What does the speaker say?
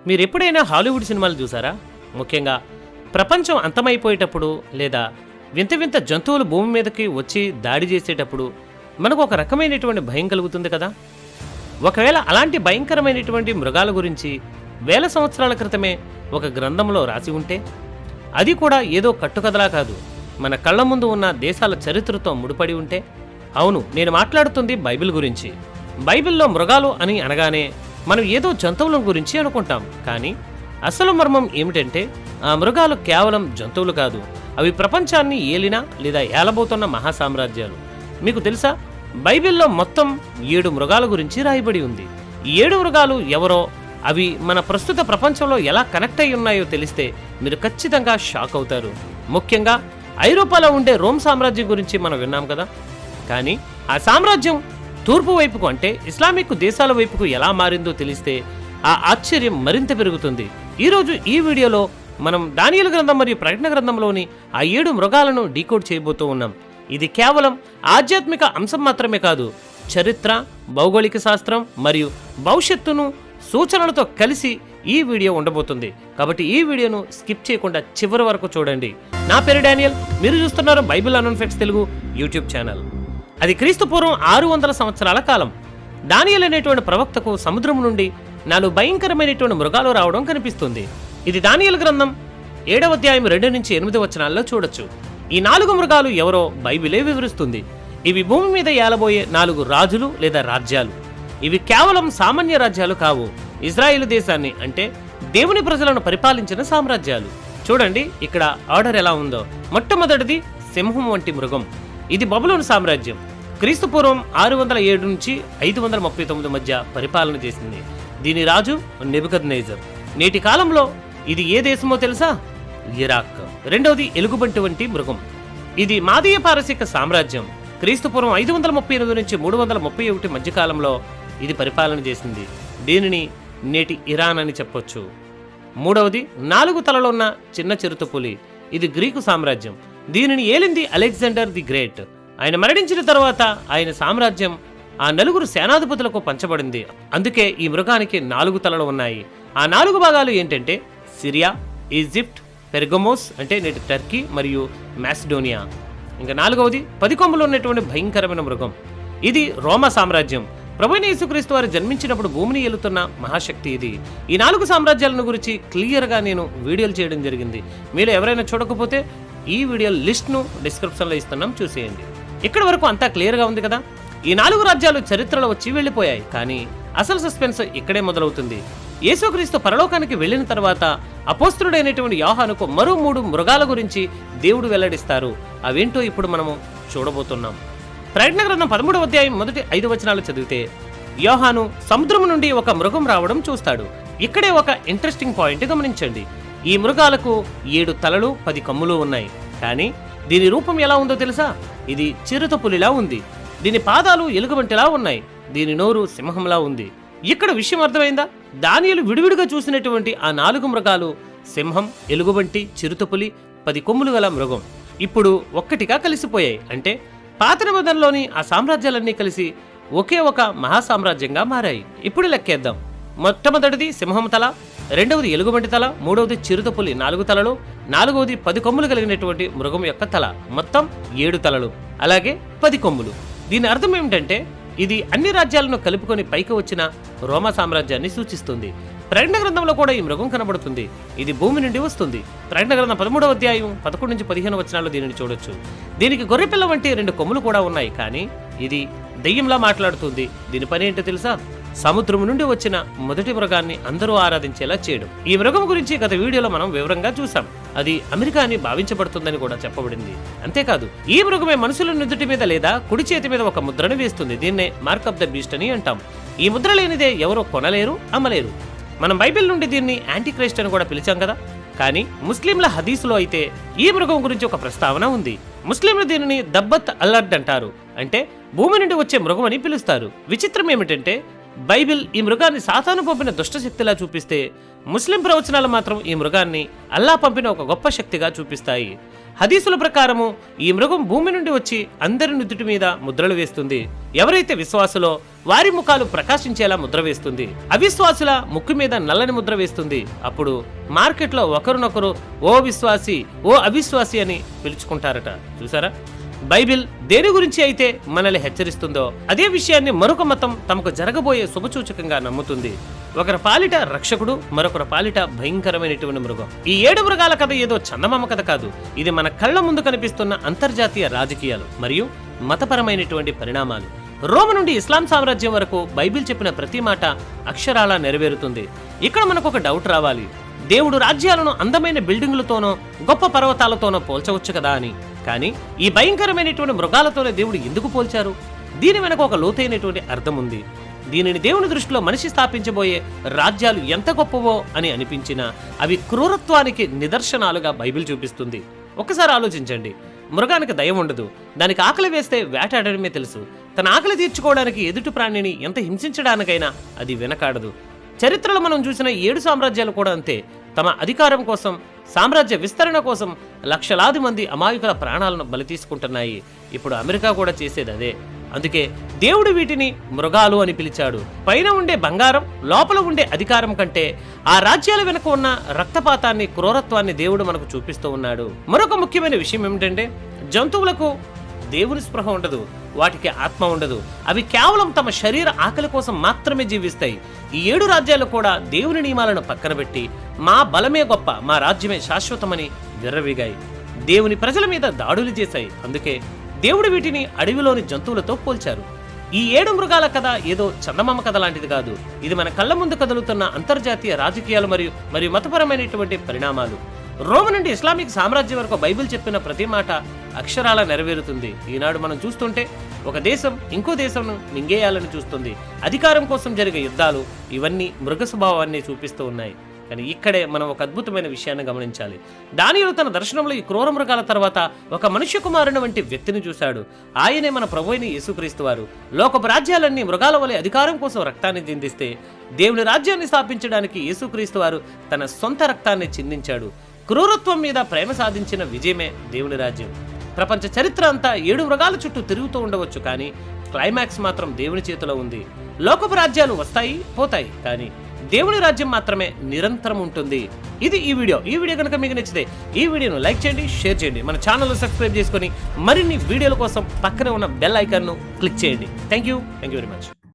మీరెప్పుడైనా హాలీవుడ్ సినిమాలు చూసారా? ముఖ్యంగా ప్రపంచం అంతమైపోయేటప్పుడు లేదా వింత వింత జంతువులు భూమి మీదకి వచ్చి దాడి చేసేటప్పుడు మనకు ఒక రకమైనటువంటి భయం కలుగుతుంది కదా. ఒకవేళ అలాంటి భయంకరమైనటువంటి మృగాల గురించి వేల సంవత్సరాల క్రితమే ఒక గ్రంథంలో రాసి ఉంటే, అది కూడా ఏదో కట్టుకథలా కాదు, మన కళ్ళ ముందు ఉన్న దేశాల చరిత్రతో ముడిపడి ఉంటే? అవును, నేను మాట్లాడుతుంది బైబిల్ గురించి. బైబిల్లో మృగాలు అని అనగానే మనం ఏదో జంతువుల గురించి అనుకుంటాం. కానీ అసలు మర్మం ఏమిటంటే, ఆ మృగాలు కేవలం జంతువులు కాదు, అవి ప్రపంచాన్ని ఏలినా లేదా ఏలబోతున్న మహాసామ్రాజ్యాలు. మీకు తెలుసా, బైబిల్లో మొత్తం 7 మృగాల గురించి రాయబడి ఉంది. ఈ 7 మృగాలు ఎవరో, అవి మన ప్రస్తుత ప్రపంచంలో ఎలా కనెక్ట్ అయి ఉన్నాయో తెలిస్తే మీరు ఖచ్చితంగా షాక్ అవుతారు. ముఖ్యంగా ఐరోపాలో ఉండే రోమ్ సామ్రాజ్యం గురించి మనం విన్నాం కదా. కానీ ఆ సామ్రాజ్యం తూర్పు వైపుకు అంటే ఇస్లామిక్ దేశాల వైపుకు ఎలా మారిందో తెలిస్తే ఆ ఆశ్చర్యం మరింత పెరుగుతుంది. ఈరోజు ఈ వీడియోలో మనం దానియేలు గ్రంథం మరియు ప్రకటన గ్రంథంలోని ఆ 7 మృగాలను డీకోడ్ చేయబోతూ ఉన్నాం. ఇది కేవలం ఆధ్యాత్మిక అంశం మాత్రమే కాదు, చరిత్ర, భౌగోళిక శాస్త్రం మరియు భవిష్యత్తును సూచనలతో కలిసి ఈ వీడియో ఉండబోతుంది. కాబట్టి ఈ వీడియోను స్కిప్ చేయకుండా చివరి వరకు చూడండి. నా పేరు డానియల్, మీరు చూస్తున్నారు Bible unknown facts Telugu YouTube channel. అది క్రీస్తు పూర్వం 600 సంవత్సరాల కాలం. దానియేలు అనేటువంటి ప్రవక్తకు సముద్రం నుండి 4 భయంకరమైనటువంటి మృగాలు రావడం కనిపిస్తుంది. ఇది దానియేలు గ్రంథం 7వ అధ్యాయం 2 నుంచి 8 వచనాల్లో చూడొచ్చు. ఈ 4 మృగాలు ఎవరో బైబిలే వివరిస్తుంది. ఇవి భూమి మీద ఏలబోయే 4 రాజులు లేదా రాజ్యాలు. ఇవి కేవలం సామాన్య రాజ్యాలు కావు, ఇజ్రాయేలు దేశాన్ని అంటే దేవుని ప్రజలను పరిపాలించిన సామ్రాజ్యాలు. చూడండి ఇక్కడ ఆర్డర్ ఎలా ఉందో. మొట్టమొదటిది సింహం వంటి మృగం. ఇది బబులోను సామ్రాజ్యం. క్రీస్తు పూర్వం 607 నుంచి 539 మధ్య పరిపాలన చేసింది. దీని రాజు నెబుకద్నెజర్. నేటి కాలంలో ఇది ఏ దేశమో తెలుసా? ఇరాక్. రెండవది ఎలుగుబంటి వంటి మృగం. ఇది మాదీయ పారసీక సామ్రాజ్యం. క్రీస్తు పూర్వం 538 నుంచి 331 మధ్య కాలంలో ఇది పరిపాలన చేసింది. దీనిని నేటి ఇరాన్ అని చెప్పొచ్చు. మూడవది 4 తలలున్న చిన్న చిరుతపులి. ఇది గ్రీకు సామ్రాజ్యం. దీనిని ఏలింది అలెగ్జాండర్ ది గ్రేట్. ఆయన మరణించిన తర్వాత ఆయన సామ్రాజ్యం ఆ 4 సేనాధిపతులకు పంచబడింది. అందుకే ఈ మృగానికి 4 తలలు ఉన్నాయి. ఆ 4 భాగాలు ఏంటంటే సిరియా, ఈజిప్ట్, పెర్గమోస్ అంటే నేటి టర్కీ మరియు మాసిడోనియా. ఇంకా 4వది 10 కొమ్ములు ఉన్నటువంటి భయంకరమైన మృగం. ఇది రోమా సామ్రాజ్యం. ప్రభువైన యేసుక్రీస్తు వారు జన్మించినప్పుడు భూమిని ఏలుతున్న మహాశక్తి ఇది. ఈ 4 సామ్రాజ్యాలను గురించి క్లియర్గా నేను వీడియోలు చేయడం జరిగింది. మీరు ఎవరైనా చూడకపోతే ఈ వీడియో లిస్ట్ను డిస్క్రిప్షన్లో ఇస్తున్నాం, చూసేయండి. ఇక్కడ వరకు అంతా క్లియర్గా ఉంది కదా. ఈ 4 రాజ్యాలు చరిత్రలో వచ్చి వెళ్ళిపోయాయి. కానీ అసలు సస్పెన్స్ ఇక్కడే మొదలవుతుంది. యేసుక్రీస్తు పరలోకానికి వెళ్ళిన తర్వాత అపోస్తలుడైనటువంటి యోహానుకు మరో 3 మృగాల గురించి దేవుడు వెల్లడిస్తారు. అవేంటో ఇప్పుడు మనము చూడబోతున్నాం. ప్రకటన గ్రంథం 13వ అధ్యాయం మొదటి 5 వచనాలు చదివితే, యోహాను సముద్రం నుండి ఒక మృగం రావడం చూస్తాడు. ఇక్కడే ఒక ఇంట్రెస్టింగ్ పాయింట్ గమనించండి. ఈ మృగాలకు 7 తలలు 10 కొమ్ములు ఉన్నాయి. కానీ దీని రూపం ఎలా ఉందో తెలుసా? ఇది చిరుతపులిలా ఉంది. దీని పాదాలు ఎలుగుబంటిలా ఉన్నాయి. దీని నోరు సింహంలా ఉంది. ఇక్కడ విషయం అర్థమైందా? దానియేలు విడివిడిగా చూసినటువంటి ఆ 4 మృగాలు సింహం, ఎలుగుబంటి, చిరుతపులి, 10 కొమ్ములు గల మృగం ఇప్పుడు ఒక్కటిగా కలిసిపోయాయి. అంటే పాత నిబంధనలోని ఆ సామ్రాజ్యాలన్నీ కలిసి ఒకే ఒక మహాసామ్రాజ్యంగా మారాయి. ఇప్పుడు లెక్కేద్దాం. మొట్టమొదటిది సింహం తల, రెండవది ఎలుగుబంటి తల, మూడవది చిరుతపులి 4 తలలు, 4వది 10 కొమ్ములు కలిగినటువంటి మృగం యొక్క తల. మొత్తం 7 తలలు, అలాగే 10 కొమ్ములు. దీని అర్థం ఏమిటంటే ఇది అన్ని రాజ్యాలను కలుపుకొని పైకి వచ్చిన రోమా సామ్రాజ్యాన్ని సూచిస్తుంది. ప్రకటన గ్రంథంలో కూడా ఈ మృగం కనబడుతుంది. ఇది భూమి నుండి వస్తుంది. ప్రకటన గ్రంథం 13వ అధ్యాయం 11 నుంచి 15 వచనాల్లో దీనిని చూడొచ్చు. దీనికి గొర్రెపిల్ల వంటి 2 కొమ్ములు కూడా ఉన్నాయి. కానీ ఇది దెయ్యంలా మాట్లాడుతుంది. దీని పని ఏంటో తెలుసా? సముద్రం నుండి వచ్చిన మొదటి మృగాన్ని అందరూ ఆరాధించేలా చేయడం. ఈ మృగం గురించి గత వీడియోలో మనం వివరంగా చూసాం. అది అమెరికా అని భావించబడుతుందని కూడా చెప్పబడింది. అంతేకాదు, ఈ మృగమే మనుషుల నుదుటి మీద లేదా కుడి చేతి మీద ఒక ముద్రను వేస్తుంది. దీన్నే మార్క్ ఆఫ్ ద బీస్ట్ అని అంటాం. ఈ ముద్ర లేనిదే ఎవరో కొనలేరు, అమ్మలేరు. మనం బైబిల్ నుండి దీన్ని యాంటీ క్రైస్ట్ అని కూడా పిలిచాం కదా. కానీ ముస్లింల హదీసులో అయితే ఈ మృగం గురించి ఒక ప్రస్తావన ఉంది. ముస్లింలు దీనిని దబ్బత్ అల్లర్డ్ అంటారు. అంటే భూమి నుండి వచ్చే మృగం అని పిలుస్తారు. విచిత్రం ఏమిటంటే బైబిల్ ఈ మృగాన్ని సాతాను పంపిన దుష్టశక్తిలా చూపిస్తే, ముస్లిం ప్రవచనాలు మాత్రం ఈ మృగాన్ని అల్లా పంపిన ఒక గొప్ప శక్తిగా చూపిస్తాయి. హదీసుల ప్రకారము ఈ మృగం భూమి నుండి వచ్చి అందరి నుదుటి మీద ముద్రలు వేస్తుంది. ఎవరైతే విశ్వాసులో వారి ముఖాలు ప్రకాశించేలా ముద్ర వేస్తుంది. అవిశ్వాసుల ముక్కు మీద నల్లని ముద్ర వేస్తుంది. అప్పుడు మార్కెట్లో ఒకరినొకరు ఓ విశ్వాసి, ఓ అవిశ్వాసి అని పిలుచుకుంటారట. చూసారా? బైబిల్ దేని గురించి అయితే మనల్ని హెచ్చరిస్తుందో అదే విషయాన్ని మరొక మతం తమకు జరగబోయే శుభసూచకంగా నమ్ముతుంది. ఒకరి పాలిట రక్షకుడు, మరొకరి పాలిట భయంకరమైనటువంటి మృగం. ఈ 7 మృగాల కథ ఏదో చందమామ కథ కాదు. ఇది మన కళ్ళ ముందు కనిపిస్తున్న అంతర్జాతీయ రాజకీయాలు మరియు మతపరమైనటువంటి పరిణామాలు. రోమ్ నుండి ఇస్లాం సామ్రాజ్యం వరకు బైబిల్ చెప్పిన ప్రతి మాట అక్షరాలా నెరవేరుతుంది. ఇక్కడ మనకు ఒక డౌట్ రావాలి. దేవుడు రాజ్యాలను అందమైన బిల్డింగులతోనో గొప్ప పర్వతాలతోనో పోల్చవచ్చు కదా అని. కానీ ఈ భయంకరమైనటువంటి మృగాలతోనే దేవుడు ఎందుకు పోల్చారు? దీని వెనక ఒక లోతైనటువంటి అర్థం ఉంది. దీనిని దేవుని దృష్టిలో మనిషి స్థాపించబోయే రాజ్యాలు ఎంత గొప్పవో అని అనిపించినా అవి క్రూరత్వానికి నిదర్శనాలుగా బైబిల్ చూపిస్తుంది. ఒకసారి ఆలోచించండి. మృగానికి దయ ఉండదు. దానికి ఆకలి వేస్తే వేటాడడమే తెలుసు. తన ఆకలి తీర్చుకోవడానికి ఎదుటి ప్రాణిని ఎంత హింసించడానికైనా అది వెనకాడదు. చరిత్రలో మనం చూసిన 7 సామ్రాజ్యాలు కూడా అంతే. తమ అధికారం కోసం, సామ్రాజ్య విస్తరణ కోసం లక్షలాది మంది అమాయకుల ప్రాణాలను బలి తీసుకుంటున్నాయి. ఇప్పుడు అమెరికా కూడా చేసేది అదే. అందుకే దేవుడు వీటిని మృగాలు అని పిలిచాడు. పైన ఉండే బంగారం, లోపల ఉండే అధికారం కంటే ఆ రాజ్యాల వెనుక ఉన్న రక్తపాతాన్ని, క్రూరత్వాన్ని దేవుడు మనకు చూపిస్తూ ఉన్నాడు. మరొక ముఖ్యమైన విషయం ఏమిటంటే, జంతువులకు దేవుని స్పృహ ఉండదు, వాటికి ఆత్మ ఉండదు. అవి కేవలం తమ శరీర ఆకలి కోసం మాత్రమే జీవిస్తాయి. ఈ 7 రాజ్యాలు కూడా దేవుని నియమాలను పక్కన పెట్టి మా బలమే గొప్ప, మా రాజ్యమే శాశ్వతమని విర్రవీగాయి. దేవుని ప్రజల మీద దాడులు చేశాయి. అందుకే దేవుడు వీటిని అడవిలోని జంతువులతో పోల్చారు. ఈ 7 మృగాల కథ ఏదో చందమామ కథ లాంటిది కాదు. ఇది మన కళ్ళ ముందు కదులుతున్న అంతర్జాతీయ రాజకీయాలు మరియు మతపరమైనటువంటి పరిణామాలు. రోమ్ నుండి ఇస్లామిక్ సామ్రాజ్యం వరకు బైబిల్ చెప్పిన ప్రతి మాట అక్షరాల నెరవేరుతుంది. ఈనాడు మనం చూస్తుంటే ఒక దేశం ఇంకో దేశం మింగేయాలని చూస్తుంది. అధికారం కోసం జరిగే యుద్ధాలు ఇవన్నీ మృగ స్వభావాన్ని చూపిస్తూ ఉన్నాయి. కానీ ఇక్కడే మనం ఒక అద్భుతమైన విషయాన్ని గమనించాలి. దానియేలు తన దర్శనంలో ఈ క్రూర మృగాల తర్వాత ఒక మనుష్య కుమారుని వంటి వ్యక్తిని చూశాడు. ఆయనే మన ప్రభువైన యేసుక్రీస్తు వారు. లోకపు రాజ్యాలన్నీ మృగాల వలె అధికారం కోసం రక్తాన్ని చిందిస్తే, దేవుని రాజ్యాన్ని స్థాపించడానికి యేసుక్రీస్తు వారు తన సొంత రక్తాన్ని చిందించాడు. క్రూరత్వం మీద ప్రేమ సాధించిన విజయమే దేవుని రాజ్యం. ప్రపంచ చరిత్ర అంతా 7 మృగాల చుట్టూ తిరుగుతూ ఉండవచ్చు, కానీ క్లైమాక్స్ మాత్రం దేవుని చేతిలో ఉంది. లోకపు రాజ్యాలు వస్తాయి, పోతాయి, కానీ దేవుని రాజ్యం మాత్రమే నిరంతరం ఉంటుంది. ఇది ఈ వీడియో కనుక మీకు నచ్చితే ఈ వీడియోను లైక్ చేయండి, షేర్ చేయండి. మన ఛానల్ సబ్స్క్రైబ్ చేసుకొని మరిన్ని వీడియోల కోసం పక్కనే ఉన్న బెల్ ఐకాన్ను క్లిక్ చేయండి. Thank you very much.